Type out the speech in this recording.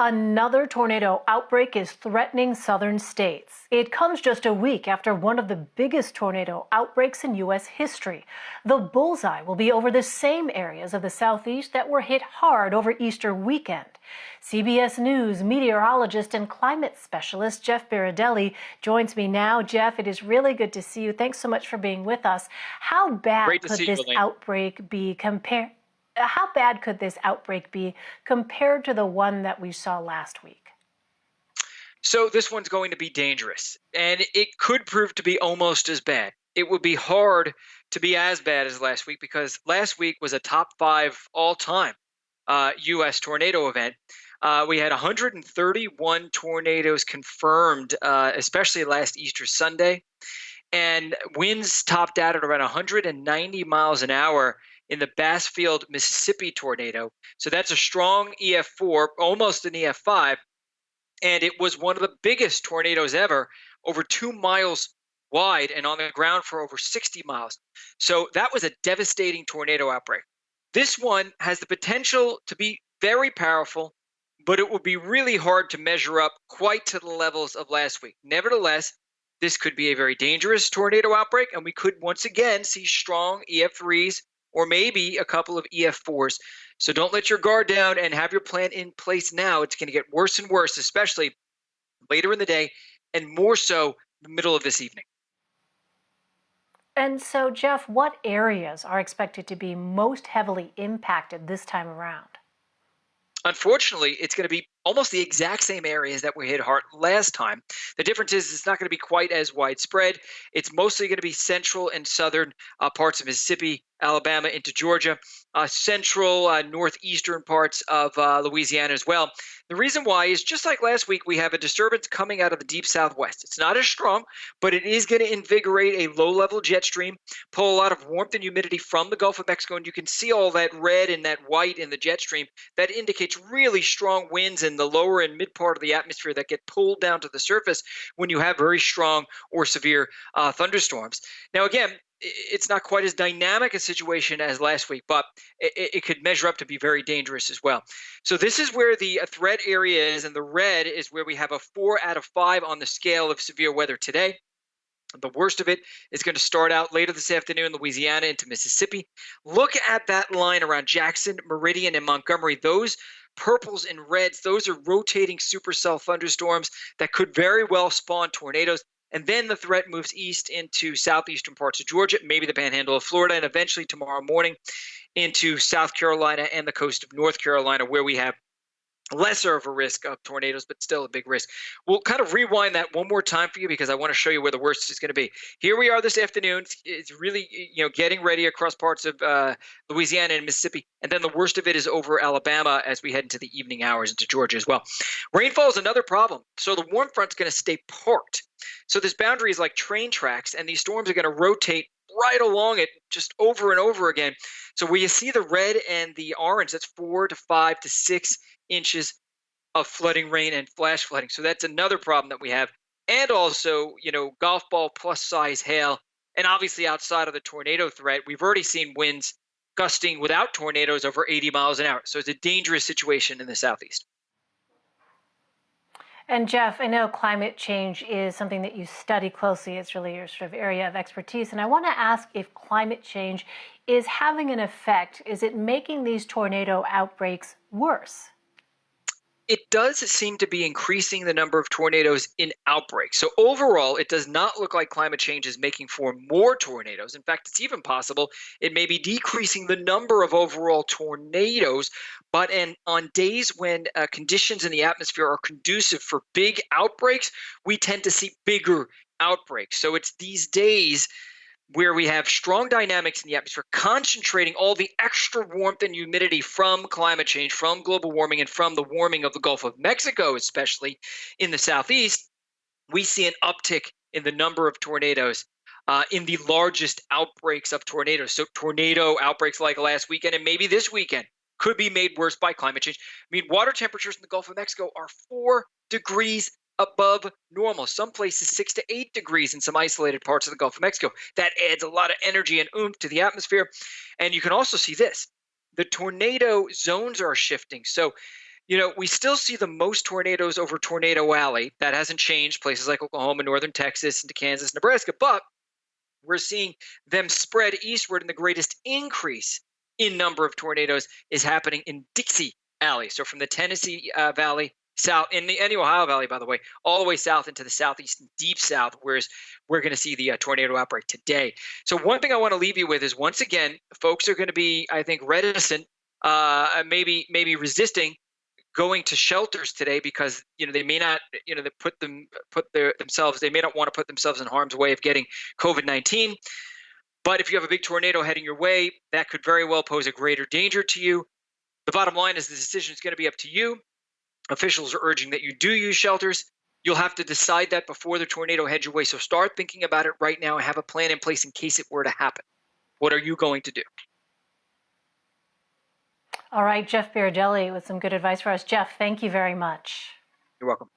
Another tornado outbreak is threatening southern states. It comes just a week after one of the biggest tornado outbreaks in U.S. history. The bullseye will be over the same areas of the southeast that were hit hard over Easter weekend. CBS News meteorologist and climate specialist Jeff Berardelli joins me now. Jeff, it is really good to see you. Thanks so much for being with us. How bad Great to could see you, this Elaine. outbreak be compared? How bad could this outbreak be compared to the one that we saw last week? So this one's going to be dangerous, and it could prove to be almost as bad. It would be hard to be as bad as last week because last week was a top 5 all-time U.S. tornado event. We had 131 tornadoes confirmed, especially last Easter Sunday, and winds topped out at around 190 miles an hour in the Bassfield, Mississippi tornado. So that's a strong EF4, almost an EF5. And it was one of the biggest tornadoes ever, over 2 miles wide and on the ground for over 60 miles. So that was a devastating tornado outbreak. This one has the potential to be very powerful, but it will be really hard to measure up quite to the levels of last week. Nevertheless, this could be a very dangerous tornado outbreak, and we could once again see strong EF3s or maybe a couple of EF4s. So don't let your guard down and have your plan in place now. It's going to get worse and worse, especially later in the day and more so the middle of this evening. And so, Jeff, what areas are expected to be most heavily impacted this time around? Unfortunately, it's going to be almost the exact same areas that were hit hard last time. The difference is it's not going to be quite as widespread. It's mostly going to be central and southern parts of Mississippi, Alabama into Georgia, central, northeastern parts of Louisiana as well. The reason why is just like last week, we have a disturbance coming out of the deep southwest. It's not as strong, but it is going to invigorate a low-level jet stream, pull a lot of warmth and humidity from the Gulf of Mexico, and you can see all that red and that white in the jet stream. That indicates really strong winds in the lower and mid part of the atmosphere that get pulled down to the surface when you have very strong or severe thunderstorms. Now, again, it's not quite as dynamic a situation as last week, but it could measure up to be very dangerous as well. So this is where the threat area is, and the red is where we have a 4 out of 5 on the scale of severe weather today. The worst of it is going to start out later this afternoon, Louisiana into Mississippi. Look at that line around Jackson, Meridian, and Montgomery. Those purples and reds, those are rotating supercell thunderstorms that could very well spawn tornadoes. And then the threat moves east into southeastern parts of Georgia, maybe the panhandle of Florida, and eventually tomorrow morning into South Carolina and the coast of North Carolina, where we have lesser of a risk of tornadoes, but still a big risk. We'll kind of rewind that one more time for you because I want to show you where the worst is going to be. Here we are this afternoon. It's really, getting ready across parts of Louisiana and Mississippi. And then the worst of it is over Alabama as we head into the evening hours into Georgia as well. Rainfall is another problem. So the warm front's going to stay parked. So this boundary is like train tracks, and these storms are going to rotate right along it just over and over again. So where you see the red and the orange, that's 4 to 5 to 6 inches of flooding rain and flash flooding. So that's another problem that we have. And also, golf ball plus size hail. And obviously outside of the tornado threat, we've already seen winds gusting without tornadoes over 80 miles an hour. So it's a dangerous situation in the southeast. And Jeff, I know climate change is something that you study closely. It's really your sort of area of expertise. And I want to ask if climate change is having an effect. Is it making these tornado outbreaks worse? It does seem to be increasing the number of tornadoes in outbreaks. So overall, it does not look like climate change is making for more tornadoes. In fact, it's even possible it may be decreasing the number of overall tornadoes. But on days when conditions in the atmosphere are conducive for big outbreaks, we tend to see bigger outbreaks. So it's these days where we have strong dynamics in the atmosphere, concentrating all the extra warmth and humidity from climate change, from global warming, and from the warming of the Gulf of Mexico, especially in the southeast, we see an uptick in the number of tornadoes in the largest outbreaks of tornadoes. So tornado outbreaks like last weekend and maybe this weekend could be made worse by climate change. I mean, water temperatures in the Gulf of Mexico are 4 degrees above normal. Some places 6 to 8 degrees in some isolated parts of the Gulf of Mexico. That adds a lot of energy and oomph to the atmosphere. And you can also see this. The tornado zones are shifting. So We still see the most tornadoes over Tornado Alley. That hasn't changed, places like Oklahoma, northern Texas, into Kansas, Nebraska. But we're seeing them spread eastward, and the greatest increase in number of tornadoes is happening in Dixie Alley. So from the Tennessee Valley south, in the Ohio Valley, by the way, all the way south into the southeast and deep south, whereas we're going to see the tornado outbreak today. So one thing I want to leave you with is, once again, folks are going to be, I think, reticent, maybe resisting going to shelters today, because they may not they themselves, they may not want to put themselves in harm's way of getting COVID-19. But if you have a big tornado heading your way, that could very well pose a greater danger to you. The bottom line is the decision is going to be up to you. Officials are urging that you do use shelters. You'll have to decide that before the tornado heads your way. So start thinking about it right now and have a plan in place in case it were to happen. What are you going to do? All right, Jeff Berardelli with some good advice for us. Jeff, thank you very much. You're welcome.